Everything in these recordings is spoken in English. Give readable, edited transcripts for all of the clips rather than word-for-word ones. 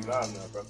be loud now, bro.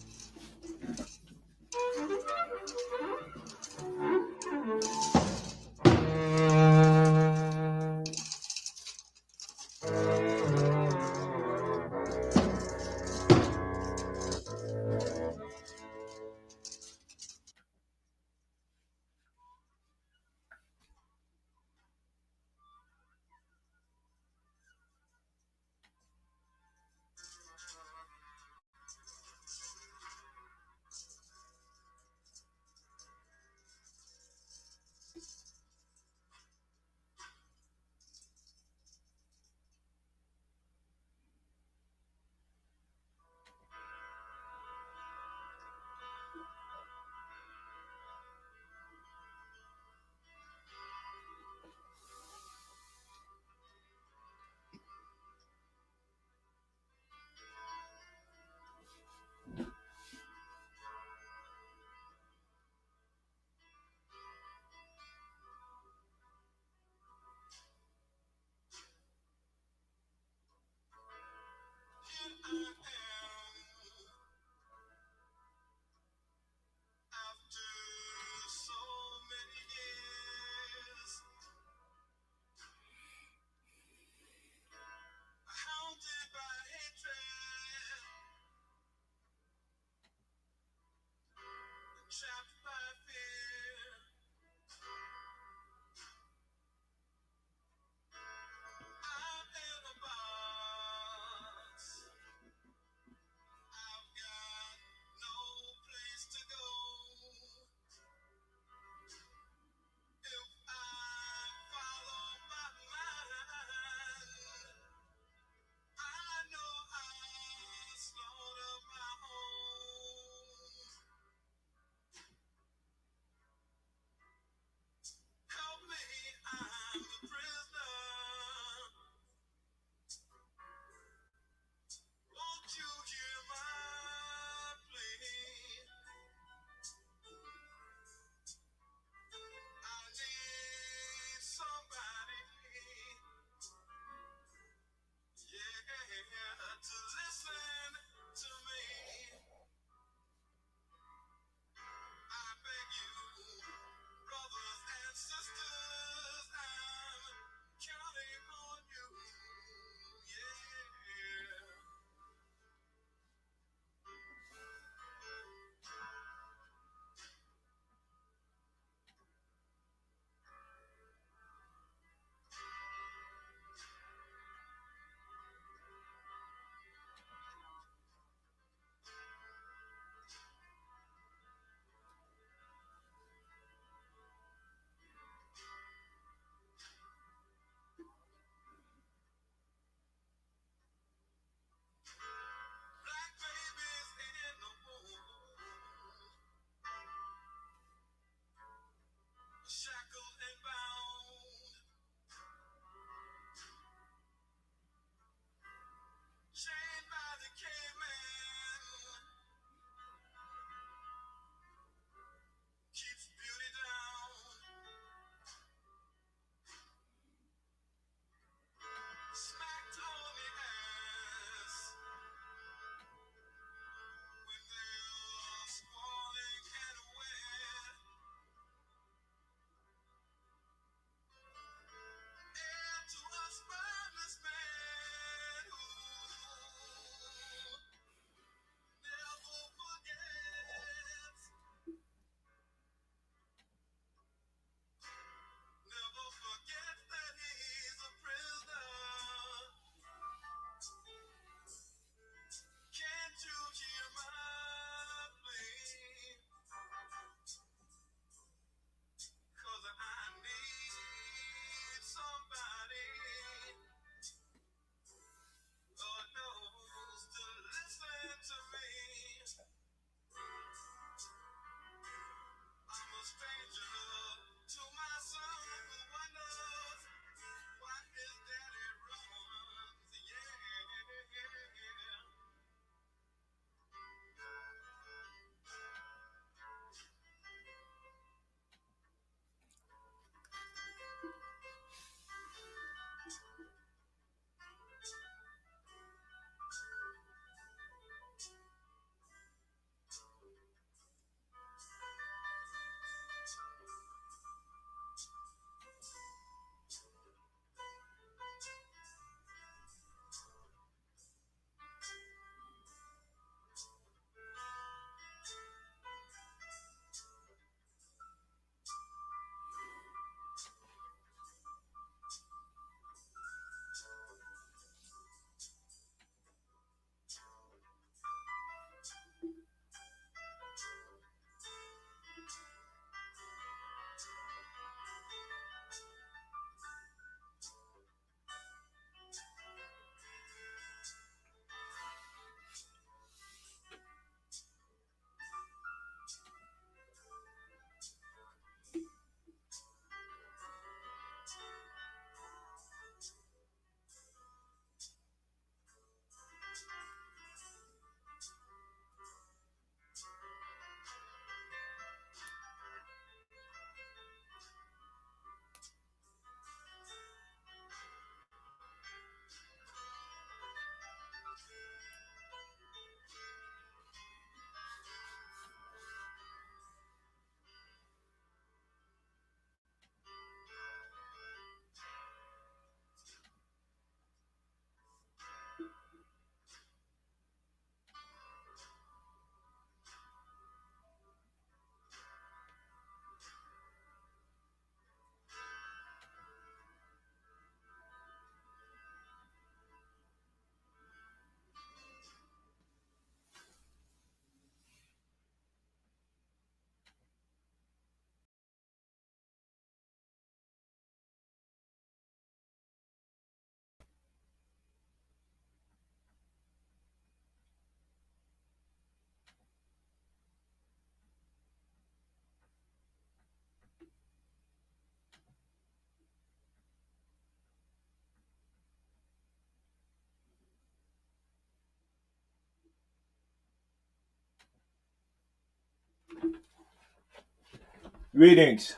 Greetings.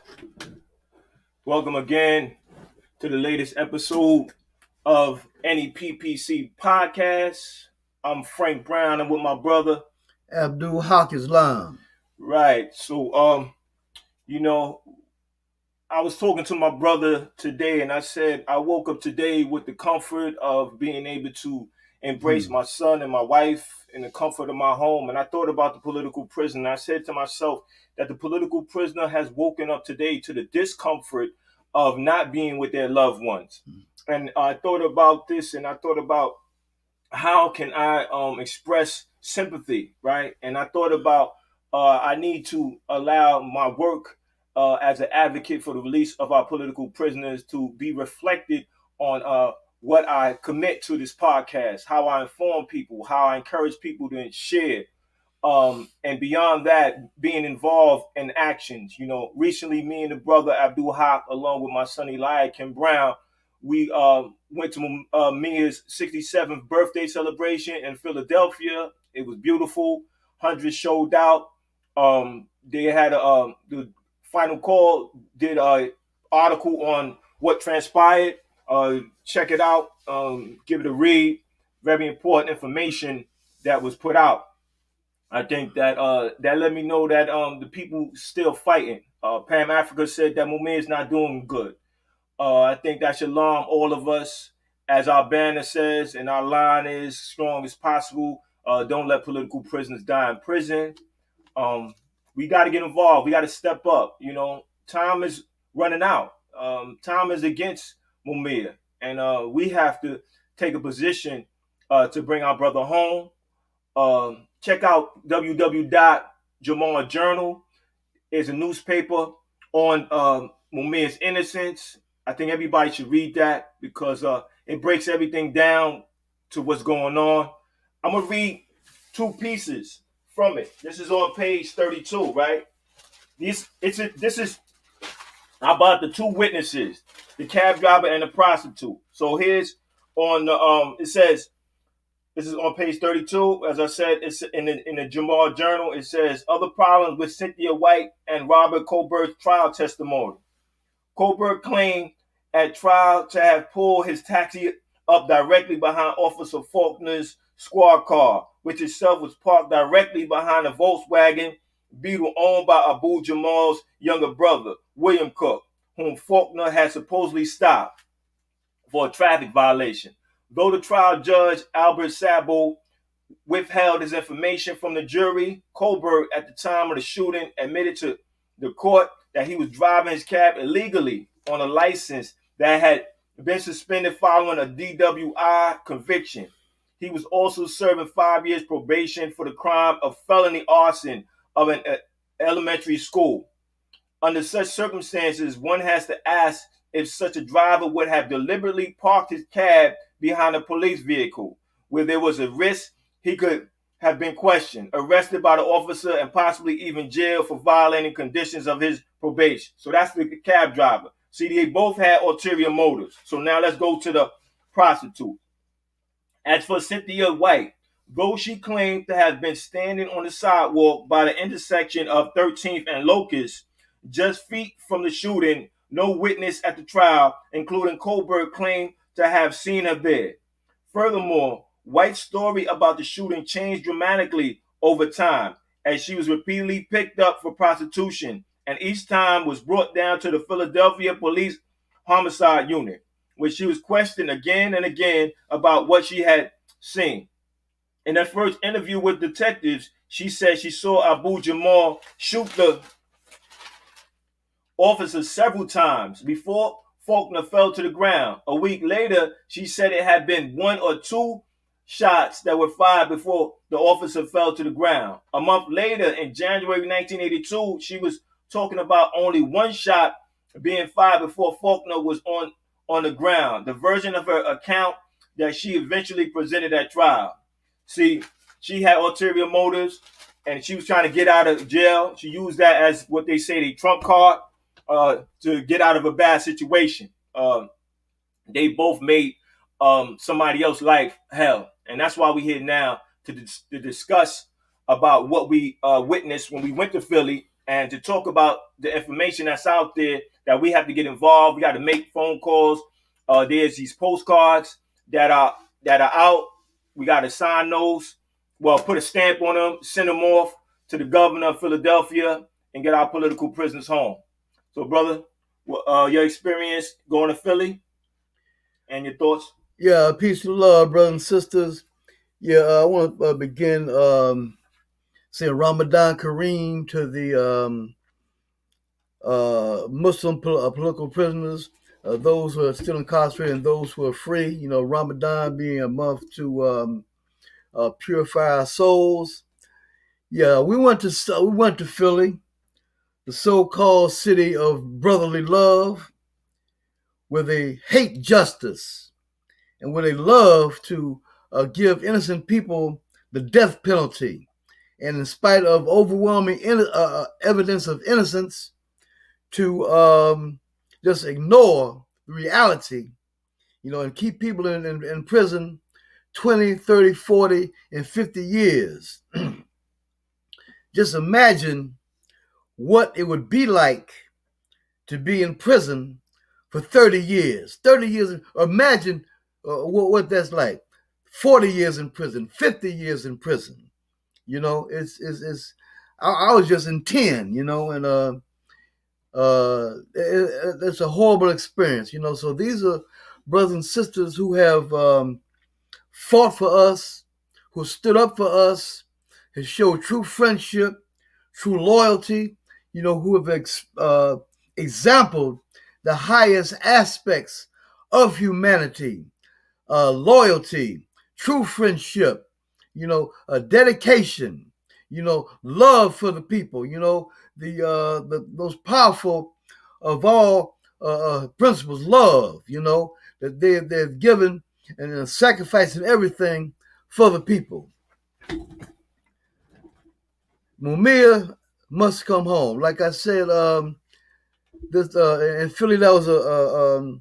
Welcome again to the latest episode of N.E.P.P.C podcast. I'm Frank Brown. I'm with my brother. Abdul Haq Islam. Right. You know, I was talking to my brother today and I said I woke up today with the comfort of being able to embrace my son and my wife in the comfort of my home. And I thought about the political prisoner. I said to myself that the political prisoner has woken up today to the discomfort of not being with their loved ones. And I thought about this and I thought about how can I express sympathy, right? And I thought about I need to allow my work as an advocate for the release of our political prisoners to be reflected on what I commit to this podcast, how I inform people, how I encourage people to share, and beyond that, being involved in actions. Recently, me and the brother Abdul Haq, along with my son Eliakim Brown, we went to Mia's 67th birthday celebration in Philadelphia. It was beautiful. Hundreds showed out. They had the final call did an article on what transpired. Check it out. Give it a read. Very important information that was put out. I think that that let me know that the people still fighting. Pam Africa said that Mumia is not doing good. I think that should alarm all of us, as our banner says, and our line is strong as possible. Don't let political prisoners die in prison. Um, we got to get involved. We got to step up. Time is running out. Time is against Mumia, and we have to take a position to bring our brother home. Check out www.Jamal Journal. It's a newspaper on Mumia's innocence. I think everybody should read that because it breaks everything down to what's going on. I'm gonna read two pieces from it. This is on page 32, right? This is about the two witnesses, the cab driver and the prostitute. So here's on the it says this is on page 32. As I said, it's in the Jamal Journal. It says other problems with Cynthia White and Robert Colbert's trial testimony. Colbert claimed at trial to have pulled his taxi up directly behind Officer Faulkner's squad car, which itself was parked directly behind a Volkswagen Beetle owned by Abu Jamal's younger brother, William Cook, whom Faulkner had supposedly stopped for a traffic violation. Though the trial judge, Albert Sabo, withheld his information from the jury, Colbert, at the time of the shooting, admitted to the court that he was driving his cab illegally on a license that had been suspended following a DWI conviction. He was also serving 5 years probation for the crime of felony arson of an elementary school. Under such circumstances, one has to ask if such a driver would have deliberately parked his cab behind a police vehicle, where there was a risk he could have been questioned, arrested by the officer, and possibly even jailed for violating conditions of his probation. So that's the cab driver. See, they both had ulterior motives. So now let's go to the prostitute. As for Cynthia White, though she claimed to have been standing on the sidewalk by the intersection of 13th and Locust, just feet from the shooting, no witness at the trial, including Colbert, claimed to have seen her there. Furthermore, White's story about the shooting changed dramatically over time as she was repeatedly picked up for prostitution and each time was brought down to the Philadelphia Police Homicide Unit, where she was questioned again and again about what she had seen. In her first interview with detectives, she said she saw Abu Jamal shoot the officer several times before Faulkner fell to the ground. A week later, she said it had been one or two shots that were fired before the officer fell to the ground. A month later, in January 1982, she was talking about only one shot being fired before Faulkner was on the ground, the version of her account that she eventually presented at trial. See, she had ulterior motives and she was trying to get out of jail. She used that as what they say, the trump card to get out of a bad situation. They both made somebody else's life hell. And that's why we're here now to discuss about what we witnessed when we went to Philly and to talk about the information that's out there that we have to get involved. We got to make phone calls. There's these postcards that are out. We got to sign those. Well, put a stamp on them, send them off to the governor of Philadelphia, and get our political prisoners home. So, brother, your experience going to Philly and your thoughts? Yeah, peace and love, brothers and sisters. Yeah, I want to begin saying Ramadan Kareem to the Muslim political prisoners, those who are still incarcerated and those who are free. You know, Ramadan being a month to purify our souls. Yeah, we went to Philly, the so-called city of brotherly love, where they hate justice and where they love to give innocent people the death penalty. And in spite of overwhelming evidence of innocence, to just ignore the reality, and keep people in prison 20, 30, 40, and 50 years. Just imagine what it would be like to be in prison for 30 years. 30 years, imagine what that's like. 40 years in prison, 50 years in prison. I was just in 10, and it's a horrible experience, So these are brothers and sisters who have fought for us, who stood up for us, has showed true friendship, true loyalty, who have exampled the highest aspects of humanity, loyalty, true friendship, dedication, love for the people, the those powerful of all principles, love, that they've given and sacrificing everything for the people. Mumia must come home. Like I said, this in Philly, that was a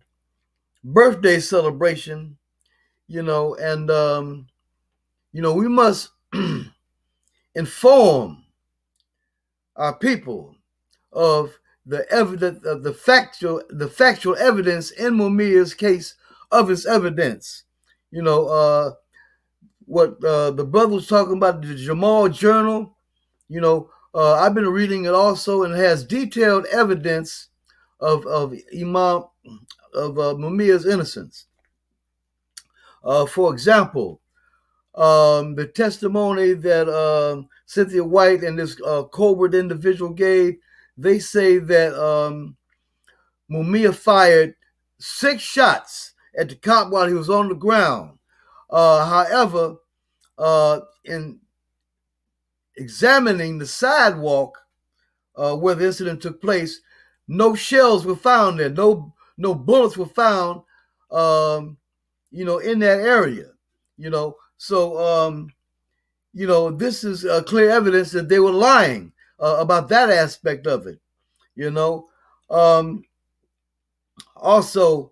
birthday celebration, and we must inform our people of the evidence, of the factual evidence in Mumia's case of his evidence. What the brother was talking about, the Jamal Journal. I've been reading it also, and it has detailed evidence of Imam of Mumia's innocence. For example, the testimony that Cynthia White and this covert individual gave, they say that Mumia fired 6 shots at the cop while he was on the ground. However, in examining the sidewalk where the incident took place, no shells were found there. No bullets were found, in that area. So this is clear evidence that they were lying about that aspect of it. Also,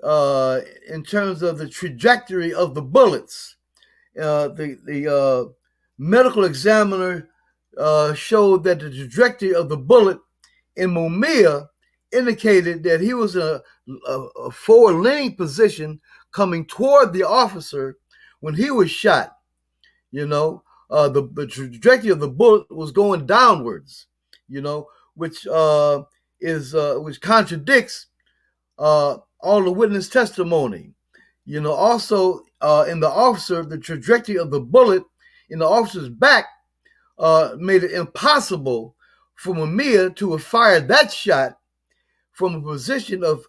in terms of the trajectory of the bullets, the medical examiner showed that the trajectory of the bullet in Mumia indicated that he was in a forward-leaning position coming toward the officer when he was shot. The trajectory of the bullet was going downwards, which which contradicts all the witness testimony. Also in the officer, the trajectory of the bullet in the officer's back made it impossible for Mumia to have fired that shot from a position of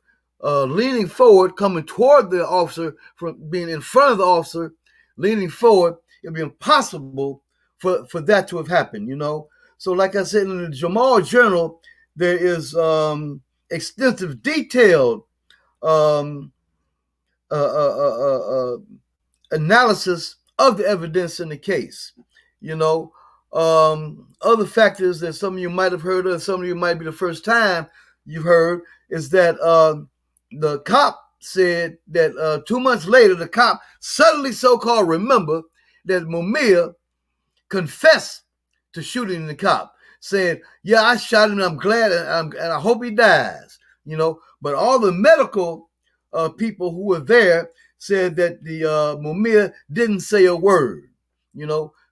leaning forward, coming toward the officer, from being in front of the officer, leaning forward. It'd be impossible for that to have happened, So like I said, in the Jamal Journal, there is extensive detailed analysis of the evidence in the case. Other factors that some of you might have heard of, some of you might be the first time you've heard, is that the cop said that 2 months later, the cop suddenly so-called remembered that Mumia confessed to shooting the cop. saying, "Yeah, I shot him. And I'm glad, and I hope he dies." But all the medical people who were there said that the Mumia didn't say a word.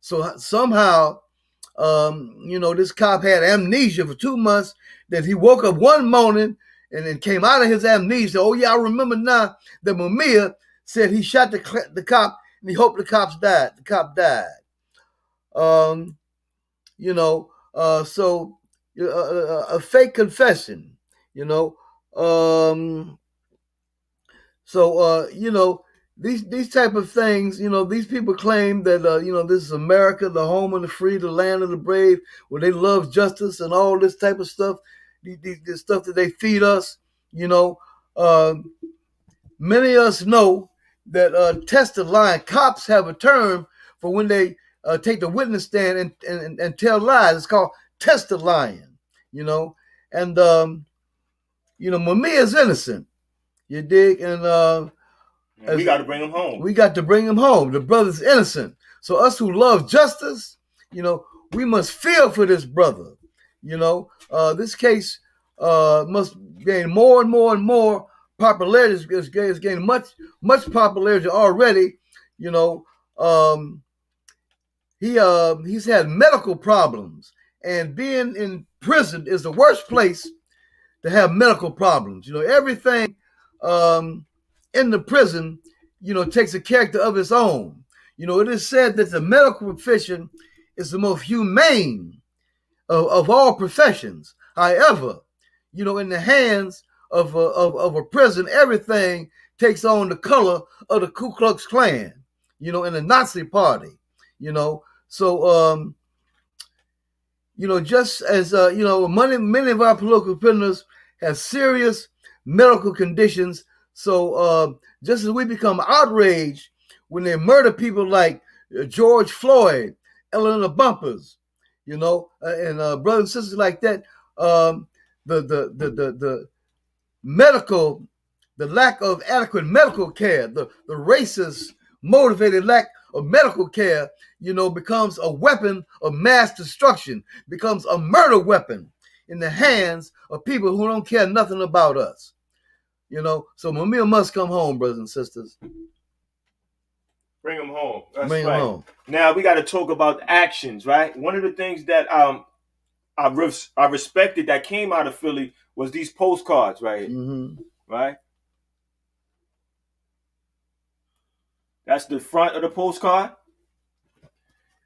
So somehow, this cop had amnesia for 2 months. That he woke up one morning and then came out of his amnesia. Oh yeah, I remember now that Mumia said he shot the cop and he hoped the cop died. The cop died. Um, so a fake confession. You know, um, so these type of things. These people claim that this is America, the home of the free, the land of the brave, where they love justice and all this type of stuff. This stuff that they feed us. You know, uh, Many of us know that test of lying. Cops have a term for when they take the witness stand and tell lies. It's called test of lying. You know, and Mumia is innocent. You dig? And we got to bring him home. We got to bring him home. The brother's innocent. So us who love justice, we must feel for this brother. This case must gain more and more and more popularity. It's gained much popularity already. He's had medical problems, and being in prison is the worst place to have medical problems. Everything in the prison, takes a character of its own. It is said that the medical profession is the most humane of all professions. However, in the hands of a prison, everything takes on the color of the Ku Klux Klan, and the Nazi Party. So just as many of our political prisoners have serious medical conditions. So just as we become outraged when they murder people like George Floyd, Eleanor Bumpers, and brothers and sisters like that, the medical, the lack of adequate medical care, the racist motivated lack of medical care, becomes a weapon of mass destruction, becomes a murder weapon in the hands of people who don't care nothing about us. So Mumia must come home, brothers and sisters. Bring him home. That's Bring right. him home. Now we got to talk about actions, right? One of the things that I respected that came out of Philly was these postcards, right? Mm-hmm. Right. That's the front of the postcard,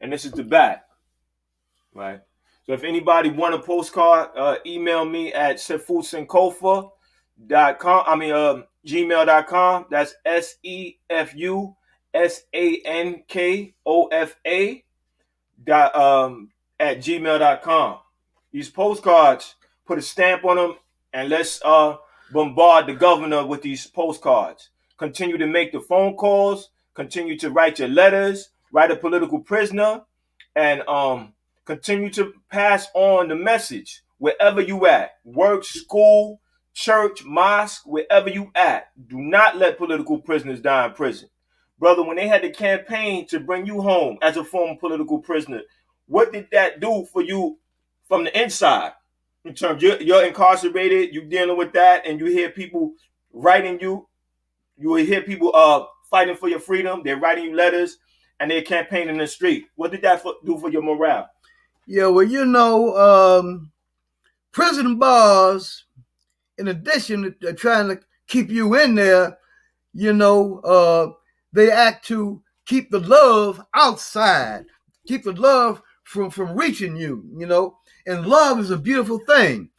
and this is the back, right? So if anybody want a postcard, email me at sefusankofa.com. Gmail.com. That's SEFUSANKOFA at gmail.com. These postcards, put a stamp on them, and let's bombard the governor with these postcards. Continue to make the phone calls, continue to write your letters, write a political prisoner, and continue to pass on the message wherever you at. Work, school, church, mosque, wherever you at. Do not let political prisoners die in prison. Brother, when they had the campaign to bring you home as a former political prisoner, what did that do for you from the inside? In terms, you're incarcerated, you're dealing with that, and you hear people writing you. You will hear people fighting for your freedom. They're writing you letters, and they're campaigning in the street. What did that do for your morale? Yeah, well, prison bars, in addition to trying to keep you in there, they act to keep the love outside, keep the love from reaching you, and love is a beautiful thing,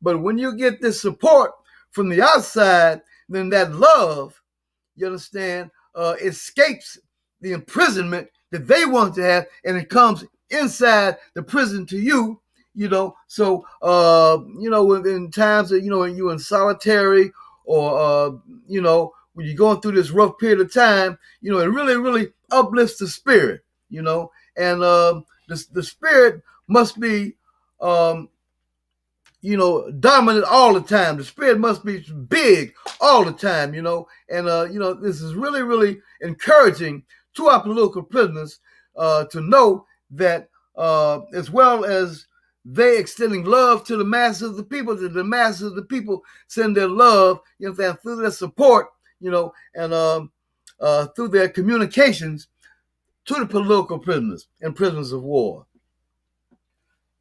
but when you get this support from the outside, then that love, you understand, escapes the imprisonment that they want to have, and it comes inside the prison to you. So in times that when you're in solitary, or when you're going through this rough period of time, it really, really uplifts the spirit. And the spirit must be dominant all the time. The spirit must be big all the time, and this is really, really encouraging to our political prisoners to know that as well as they extending love to the masses of the people, to the masses of the people send their love, through their support, and through their communications to the political prisoners and prisoners of war.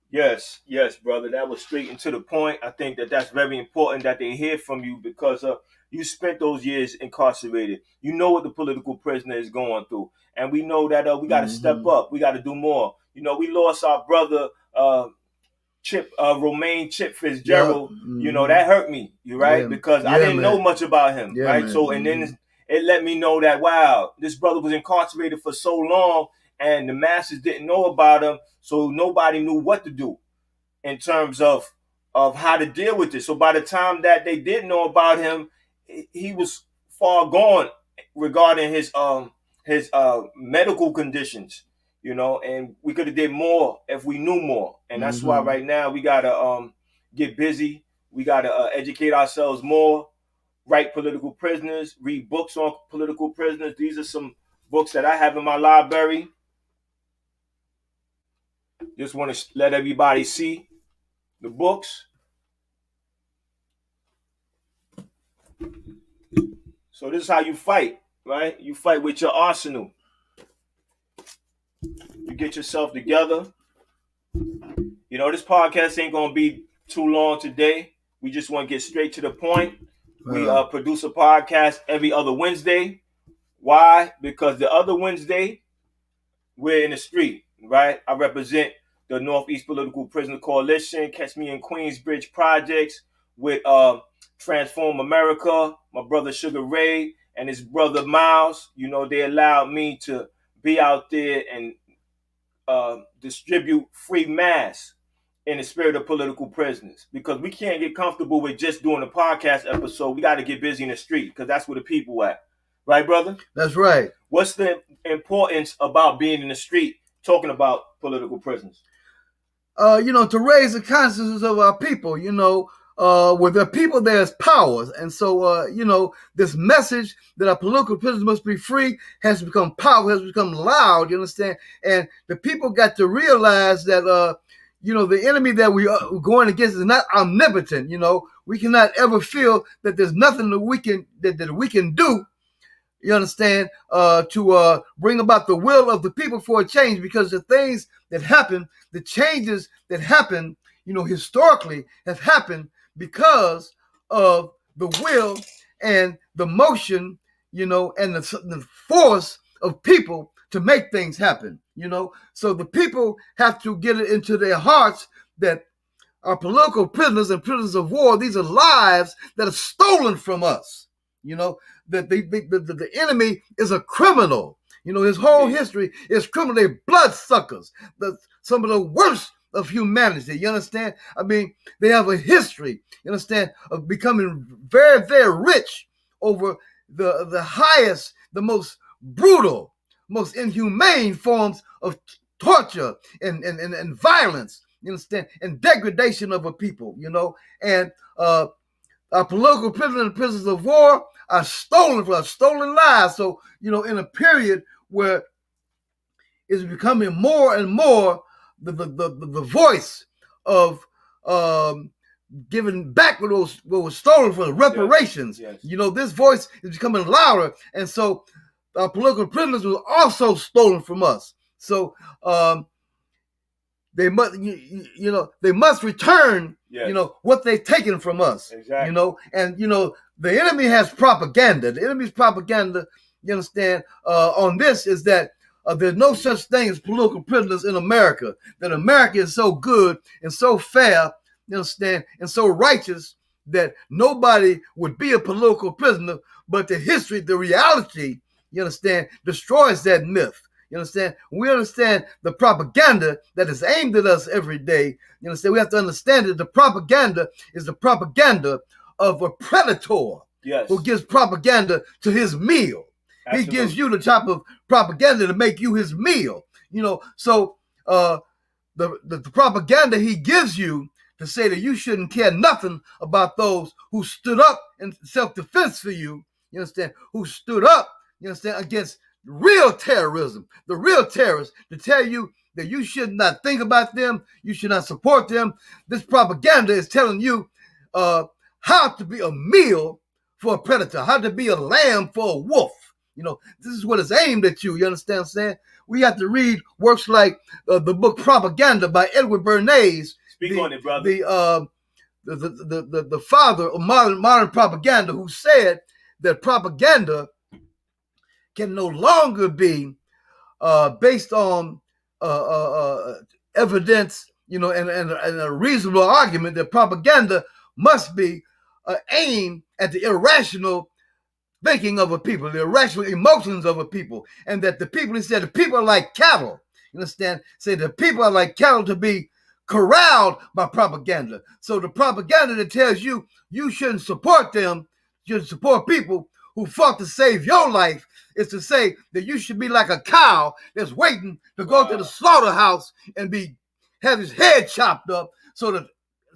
Yes, yes, brother. That was straight and to the point. I think that that's very important that they hear from you because you spent those years incarcerated. You know what the political prisoner is going through, and we know that we got to step up. We got to do more. We lost our brother Romaine Chip Fitzgerald. Yep. That hurt me. You right Yeah. because I Yeah, didn't know man. much about him. Yeah, Right. man. So and then it let me know that wow, this brother was incarcerated for so long, and the masses didn't know about him, so nobody knew what to do in terms of how to deal with this. So by the time that they did know about him, he was far gone regarding his medical conditions, and we could have did more if we knew more. And that's why right now we gotta get busy. We gotta educate ourselves more, write political prisoners, read books on political prisoners. These are some books that I have in my library. Just want to let everybody see the books. So this is how you fight, right? You fight with your arsenal. You get yourself together. This podcast ain't gonna be too long today. We just want to get straight to the point. We produce a podcast every other Wednesday. Why? Because the other Wednesday we're in the street, right? I represent the Northeast Political Prisoner Coalition. Catch me in Queensbridge projects with Transform America, my brother Sugar Ray and his brother Miles. They allowed me to be out there and distribute free masks in the spirit of political prisoners, because we can't get comfortable with just doing a podcast episode. We got to get busy in the street because that's where the people at. Right, brother? That's right. What's the importance about being in the street talking about political prisoners? To raise the consciousness of our people, with the people there's powers. And so, this message that our political prisoners must be free has become power, has become loud, you understand? And the people got to realize that, the enemy that we are going against is not omnipotent. We cannot ever feel that there's nothing that we can do, you understand, to bring about the will of the people for a change, because the things that happen, the changes that happen, historically have happened because of the will and the motion, and the force of people to make things happen, So the people have to get it into their hearts that our political prisoners and prisoners of war, these are lives that are stolen from us. That the enemy is a criminal. His whole history is criminal. They're bloodsuckers. Some of the worst of humanity. You understand? I mean, they have a history, you understand, of becoming very, very rich over the highest, the most brutal, most inhumane forms of torture and violence, you understand, and degradation of a people, and our political prisoners and prisoners of war are stolen from us, stolen lives. So, in a period where it's becoming more and more the voice of giving back what was stolen from reparations. Yes. This voice is becoming louder, and so our political prisoners were also stolen from us. So they must, they must return, what they've taken from us. Exactly. And the enemy has propaganda. The enemy's propaganda, you understand, on this is that there's no such thing as political prisoners in America. That America is so good and so fair, you understand, and so righteous that nobody would be a political prisoner. But the history, the reality, you understand, destroys that myth. You understand? We understand the propaganda that is aimed at us every day. You understand? We have to understand that the propaganda is the propaganda of a predator who gives propaganda to his meal. Absolutely. He gives you the type of propaganda to make you his meal. So the propaganda he gives you to say that you shouldn't care nothing about those who stood up in self-defense for you, you understand, who stood up, you understand, against real terrorism, the real terrorists, to tell you that you should not think about them, you should not support them. This propaganda is telling you how to be a meal for a predator, how to be a lamb for a wolf. This is what is aimed at you. You understand what I'm saying? We have to read works like the book Propaganda by Edward Bernays. Speak on it, brother. The father of modern propaganda, who said that propaganda can no longer be based on evidence, and a reasonable argument. That propaganda must be aimed at the irrational thinking of a people, the irrational emotions of a people, and that the people, he said, the people are like cattle. You understand? Say the people are like cattle to be corralled by propaganda. So the propaganda that tells you you shouldn't support them, you should support people who fought to save your life, is to say that you should be like a cow that's waiting to go to the slaughterhouse and have his head chopped up so that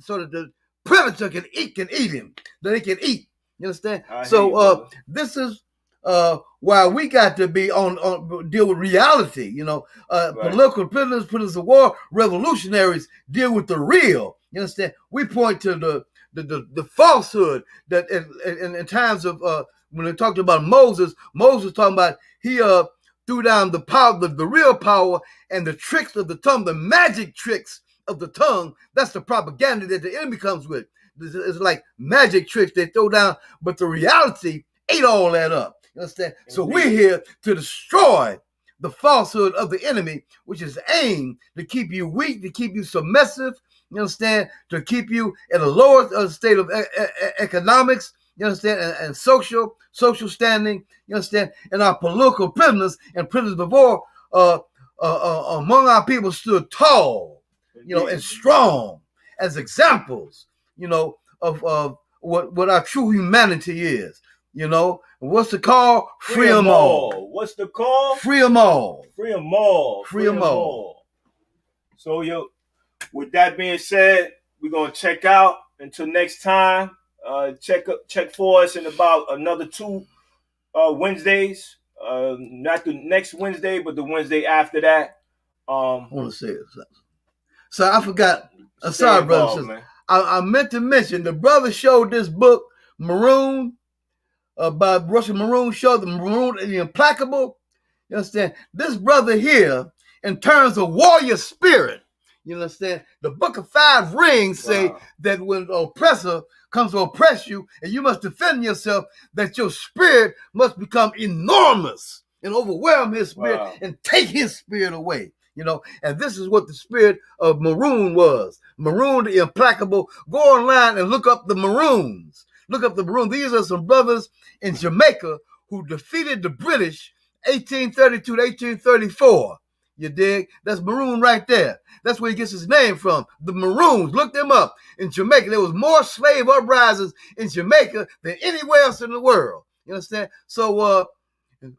the predator can eat him, that he can eat. You understand? So this is why we got to be on deal with reality. Political prisoners of war, revolutionaries deal with the real. You understand? We point to the falsehood that in times of when they talked about Moses talking about he threw down the power, the real power, and the tricks of the tongue, the magic tricks of the tongue. That's the propaganda that the enemy comes with. It's like magic tricks they throw down, but the reality ate all that up. You understand? Indeed. So we're here to destroy the falsehood of the enemy, which is aimed to keep you weak, to keep you submissive, you understand, to keep you in a lower state of economics, you understand, and social standing, you understand, and our political prisoners and prisoners of war among our people stood tall, and strong as examples, of what our true humanity is. What's the call? Free them all. What's the call? Free them all. Free them all. Free them all. So, with that being said, we're going to check out. Until next time, check for us in about another 2 Wednesdays. Not the next Wednesday, but the Wednesday after that. I want to say it. So I forgot. Sorry, brother. I meant to mention the brother showed this book, Maroon, by Russell Maroon, showed the Maroon and the Implacable. You understand? This brother here, in terms of warrior spirit, you understand? The Book of 5 Rings say that when an oppressor comes to oppress you and you must defend yourself, that your spirit must become enormous and overwhelm his spirit and take his spirit away. And this is what the spirit of Maroon was. Maroon, the Implacable. Go online and look up the Maroons. Look up the Maroons. These are some brothers in Jamaica who defeated the British 1832 to 1834. You dig? That's Maroon right there. That's where he gets his name from. The Maroons. Look them up. In Jamaica, there was more slave uprisings in Jamaica than anywhere else in the world. You understand? So,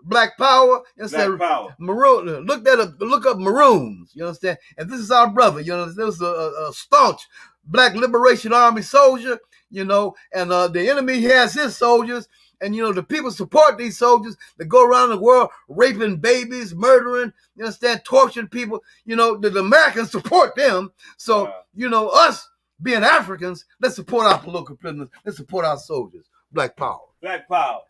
Black Power, you understand? Black Power. Maroon. Look that up. Look up Maroons. You understand? And this is our brother. There was a staunch Black Liberation Army soldier. And the enemy has his soldiers. And, the people support these soldiers that go around the world raping babies, murdering, you understand, torturing people. The Americans support them. So, us being Africans, let's support our political prisoners. Let's support our soldiers. Black Power. Black Power.